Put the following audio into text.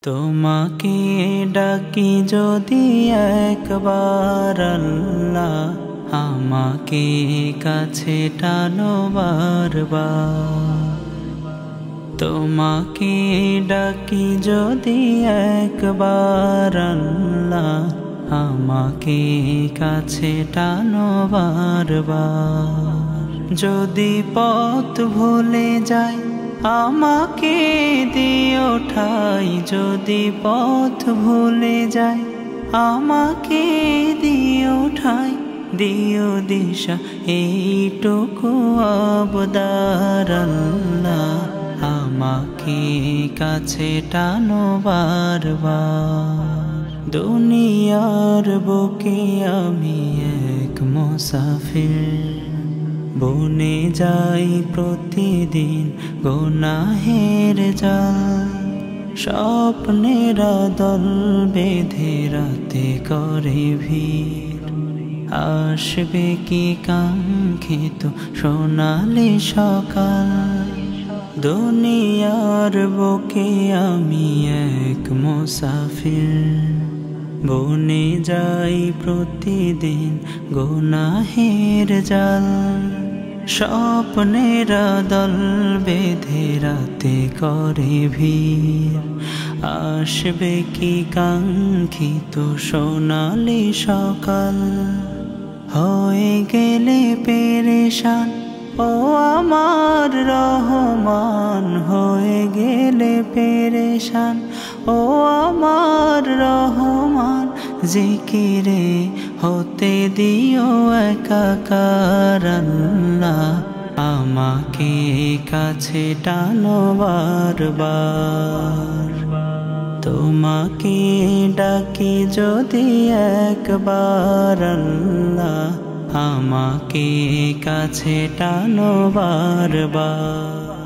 তোমাকে ডাকি যদি একবার আল্লাহ, আমাকে কাছে টানো বারবার। তোমাকে ডাকি যদি একবার আল্লাহ, আমাকে কাছে টানো বারবার। যদি পথ ভুলে যাই আমাকে দিও ঠাই, যদি পথ ভুলে যাই আমাকে দিও ঠাই। দিও দিশা এইটুকু আবদার আল্লাহ, আমাকে কাছে টানো বারবার। দুনিয়ার বুকে আমি এক মুসাফির, বনে যাই প্রতিদিন গুনাহের জাল। স্বপ্নের দল বেঁধে রাতে করে ভিড়, আসবে কি কাঙ্ক্ষিত সোনালি সকাল। দুনিয়ার বুকে আমি এক মুসাফির, বনে যাই প্রতিদিন গুনাহের জাল। স্বপ্নের দল বেঁধে রাতে করে ভিড়, আসবে কি কাঙ্ক্ষিত সোনালি সকাল। হয়ে গেলে পেরেশান ও আমার রহমান, হয়ে গেলে পেরেশান ও আমার রহমান। জিকিরে হতে দিও একাকার আল্লাহ, আমাকে কাছে টানো বারবার। তোমাকে ডাকি যদি একবার আল্লাহ, আমাকে কাছে টানো বারবার।